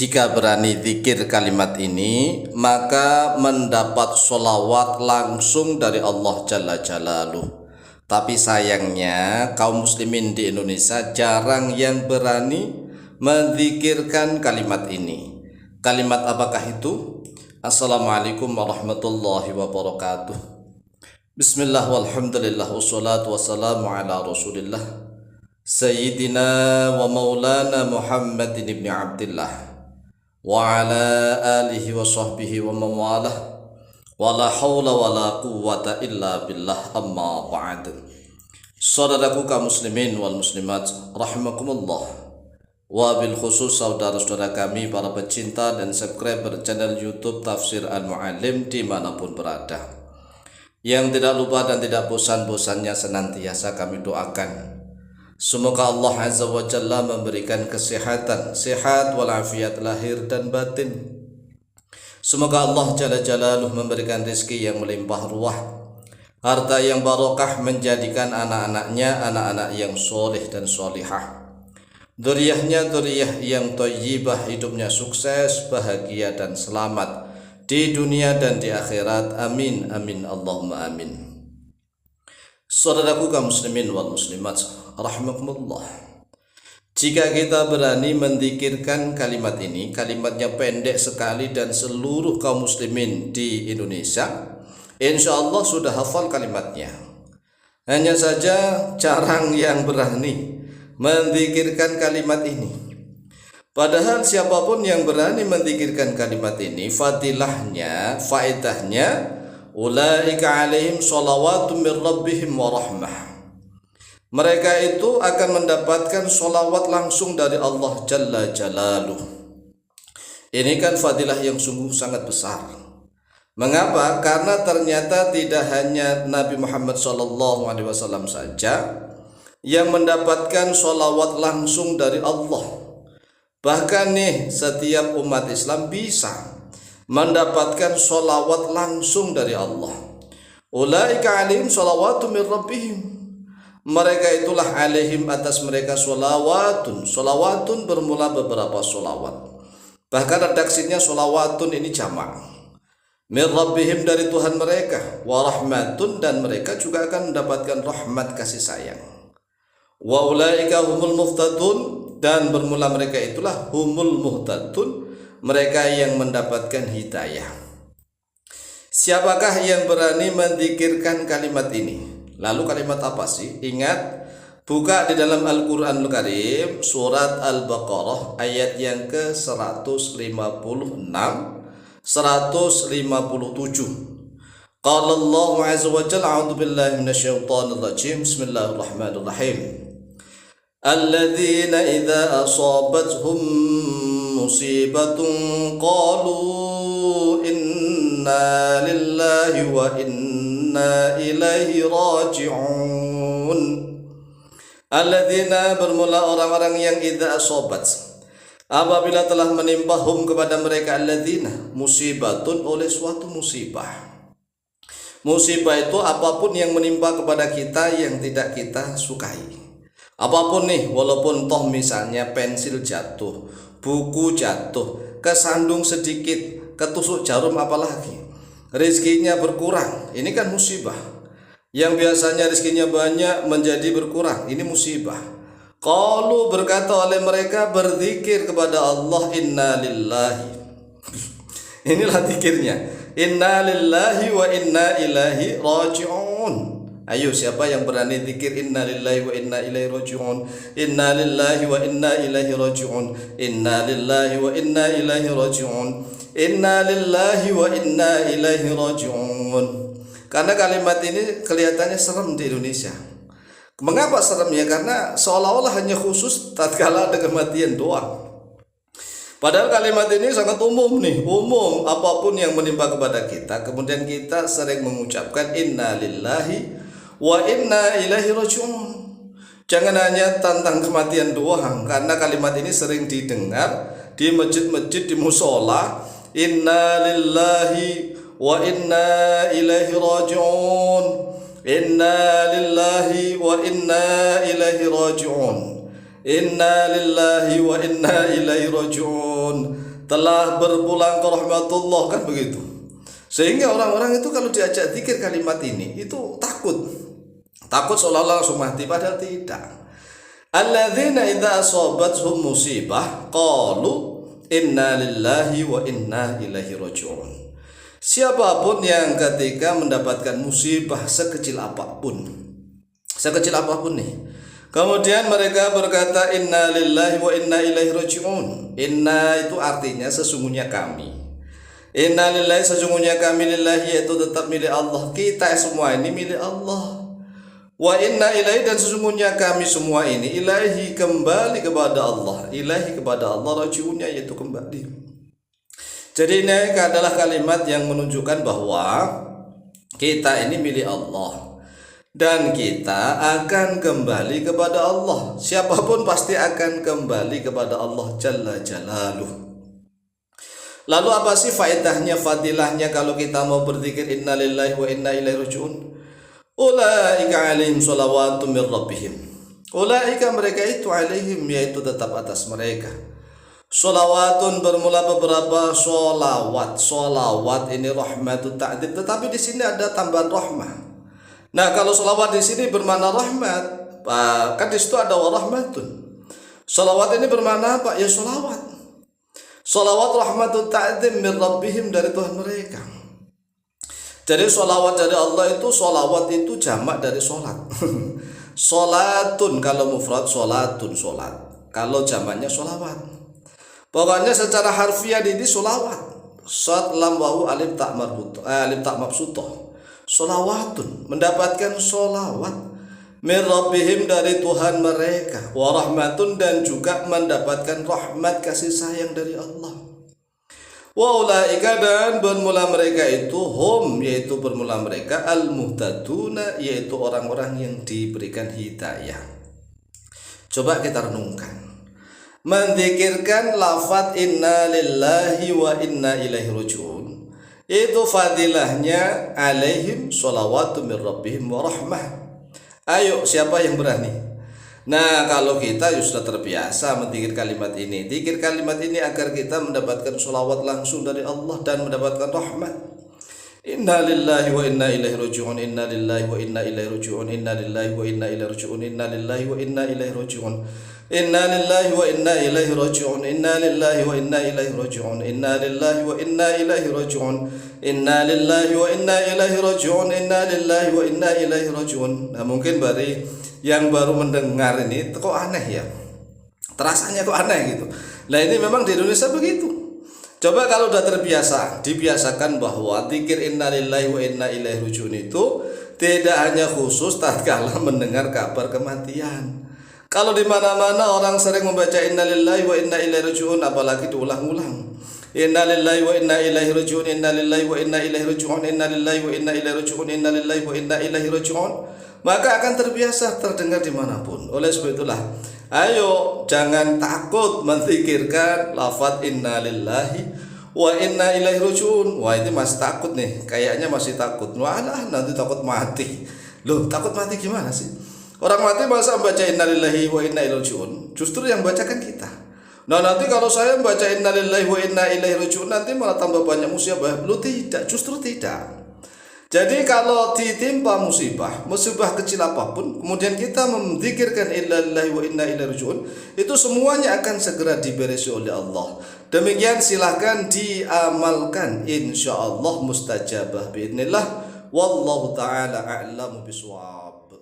Jika berani zikir kalimat ini, maka mendapat sholawat langsung dari Allah Jalla Jalaluh. Tapi sayangnya kaum muslimin di Indonesia jarang yang berani menzikirkan kalimat ini. Kalimat apakah itu? Assalamualaikum warahmatullahi wabarakatuh. Bismillah walhamdulillah wassalatu wassalamu ala rasulillah Sayyidina wa maulana Muhammadin ibn Abdillah wa ala alihi wa sahbihi wa mawalah wa la hawla wa la quwwata illa billah amma ba'd. Saudaraku kaum muslimin wal muslimat rahimakumullah, wa bil khusus saudara-saudara kami para pecinta dan subscriber channel YouTube Tafsir Al-Mu'allim dimanapun berada, yang tidak lupa dan tidak bosan-bosannya senantiasa kami doakan semoga Allah Azza wa Jalla memberikan kesehatan, sehat walafiat lahir dan batin. Semoga Allah Jalla Jalaluh memberikan rezeki yang melimpah ruah, harta yang barokah, menjadikan anak-anaknya anak-anak yang soleh dan solihah, dzurriyyahnya dzurriyyah yang thayyibah, hidupnya sukses, bahagia dan selamat di dunia dan di akhirat. Amin amin Allahumma amin. Saudaraku kaum muslimin wal muslimat rahimakumullah, jika kita berani menzikirkan kalimat ini, kalimatnya pendek sekali dan seluruh kaum muslimin di Indonesia insya Allah sudah hafal kalimatnya. Hanya saja jarang yang berani menzikirkan kalimat ini. Padahal siapapun yang berani menzikirkan kalimat ini, fadilahnya, faedahnya, ulaika alaihim sholawatu min rabbihim wa rahmah. Mereka itu akan mendapatkan sholawat langsung dari Allah Jalla Jalaluh. Ini kan fadilah yang sungguh sangat besar. Mengapa? Karena ternyata tidak hanya Nabi Muhammad SAW saja yang mendapatkan sholawat langsung dari Allah. Bahkan nih, setiap umat Islam bisa mendapatkan sholawat langsung dari Allah. Ulaika alaihim sholawatu min rabbihim. Mereka itulah alaihim, atas mereka sholawatun. Sholawatun bermula beberapa sholawat. Bahkan redaksinya sholawatun ini jamak. Min rabbihim, dari Tuhan mereka. Wa rahmatun, dan mereka juga akan mendapatkan rahmat kasih sayang. Wa ulaika humul muhtadun, dan bermula mereka itulah humul muhtadun, mereka yang mendapatkan hidayah. Siapakah yang berani menzikirkan kalimat ini? Lalu kalimat apa sih? Ingat, buka di dalam Al-Quranul Karim surat Al-Baqarah ayat yang ke-156, 157. Qala Allah Azza wa Jalla, a'udzu billahi minasyaitonir rajim, bismillahirrahmanirrahim. Alladzina idza asabathum musibatun qalu inna lillahi wa inna ilaihi raji'un. Alladzina, bermula orang-orang yang idza asabat, apabila telah menimpa hum kepada mereka, alladzina, musibatun, oleh suatu musibah. Musibah itu apapun yang menimpa kepada kita yang tidak kita sukai. Apapun nih, walaupun toh misalnya pensil jatuh, buku jatuh, kesandung sedikit, ketusuk jarum apalagi, rezekinya berkurang, ini kan musibah. Yang biasanya rezekinya banyak menjadi berkurang, ini musibah. Qalu, berkata oleh mereka, berzikir kepada Allah, inna lillahi. Inilah zikirnya, inna lillahi wa inna ilaihi raji'un. Ayo, siapa yang berani zikir inna lillahi wa inna ilaihi raji'un? Inna lillahi wa inna ilaihi raji'un. Inna lillahi wa inna ilaihi raji'un. Inna lillahi wa inna ilaihi raji'un. Karena kalimat ini kelihatannya serem di Indonesia. Mengapa serem ya? Karena seolah-olah hanya khusus tatkala ada kematian doang. Padahal kalimat ini sangat umum nih, umum apapun yang menimpa kepada kita. Kemudian kita sering mengucapkan inna lillahi wa inna ilaihi raji'un. Jangan hanya tentang kematian doang, karena kalimat ini sering didengar di masjid-masjid, di musola. Inna lillahi wa inna ilaihi raji'un. Inna lillahi wa inna ilaihi raji'un. Inna lillahi wa inna ilaihi raji'un. Telah berpulang ke rahmatullah, kan begitu. Sehingga orang-orang itu kalau diajak zikir kalimat ini itu takut seolah-olah langsung mati, padahal tidak. Alladzina idza asabathum musibah qalu inna lillahi wa inna ilaihi raji'un. Siapapun yang ketika mendapatkan musibah sekecil apapun nih, kemudian mereka berkata inna lillahi wa inna ilaihi raji'un. Inna itu artinya sesungguhnya kami. Inna lillahi, sesungguhnya kami, lillahi yaitu tetap milik Allah. Kita semua ini milik Allah. Wa inna ilaihi, dan sesungguhnya kami semua ini, ilaihi kembali kepada Allah. Ilaihi kepada Allah, raji'unnya yaitu kembali. Jadi ini adalah kalimat yang menunjukkan bahwa kita ini milik Allah dan kita akan kembali kepada Allah. Siapapun pasti akan kembali kepada Allah Jalla Jalaluh. Lalu apa sih faedahnya, fadilahnya kalau kita mau berzikir inna lillahi wa inna ilaihi raji'un? Ulaika alaihim sholawatun min rabbihim. Ulaika, mereka itu, alaihim yaitu tetap atas mereka. Sholawatun bermula beberapa sholawat. Sholawat ini rahmatut ta'dzim, tetapi di sini ada tambahan rahmah. Nah, kalau sholawat di sini bermakna rahmat, kan di situ ada warahmatun. Sholawat ini bermakna apa? Ya sholawat. Sholawat rahmatut ta'dzim min rabbihim, dari Tuhan mereka. Jadi sholawat dari Allah itu, sholawat itu jamak dari sholat. Sholatun kalau mufrad, sholatun sholat. Kalau jamaknya sholawat. Pokoknya secara harfiah ini sholawat. Shad lam wawu alif tak mabsutoh. Sholawatun, mendapatkan sholawat. Min rabbihim, dari Tuhan mereka. Wa rahmatun, dan juga mendapatkan rahmat kasih sayang dari Allah. Wa ulaika, dan bermula mereka itu, hum yaitu bermula mereka, al muhtaduna yaitu orang-orang yang diberikan hidayah. Coba kita renungkan. Menzikirkan lafaz inna lillahi wa inna ilaihi raji'un, itu fadilahnya alaihim sholawatu min rabbihim wa rahmah. Ayo, siapa yang berani? Nah, kalau kita sudah terbiasa menzikir kalimat ini, zikir kalimat ini agar kita mendapatkan sholawat langsung dari Allah dan mendapatkan rahmat. Inna lillahi wa inna ilaihi raji'un. Inna lillahi wa inna ilaihi raji'un. Inna lillahi wa inna ilaihi raji'un. Inna lillahi wa inna ilaihi raji'un. Inna lillahi wa inna ilaihi raji'un. Inna lillahi wa inna ilaihi raji'un. Inna lillahi wa inna ilaihi raji'un. Inna lillahi wa inna ilaihi raji'un. Inna lillahi wa inna ilaihi raji'un. Nah, mungkin bagi yang baru mendengar ini kok aneh ya, terasanya kok aneh gitu. Nah, ini memang di Indonesia begitu. Coba kalau udah terbiasa, dibiasakan bahwa zikir inna lillahi wa inna ilaihi raji'un itu tidak hanya khusus tatkala mendengar kabar kematian. Kalau di mana-mana orang sering membaca inna lillahi wa inna ilaihi raji'un, apalagi diulang-ulang. Inna lillahi wa inna ilaihi raji'un. Inna lillahi wa inna ilaihi raji'un. Inna lillahi wa inna ilaihi raji'un. Inna lillahi wa inna ilaihi raji'un. Maka akan terbiasa terdengar dimanapun. Oleh sebab itulah, ayo jangan takut menzikirkan lafaz inna lillahi wa inna ilaihi raji'un. Wah, ini masih takut nih, kayaknya masih takut. Wah, nanti takut mati. Loh, takut mati gimana sih? Orang mati masa baca inna lillahi wa inna ilaihi raji'un? Justru yang bacakan kita. Nah, nanti kalau saya baca inna lillahi wa inna ilaihi raji'un, nanti malah tambah banyak musibah. Lu tidak, justru tidak. Jadi kalau ditimpa musibah kecil apapun, kemudian kita menzikirkan inna lillahi wa inna ilaihi raji'un, itu semuanya akan segera diberesi oleh Allah. Demikian silahkan diamalkan, insyaallah mustajabah biidznillah. Wallahu ta'ala a'lamu bishawab.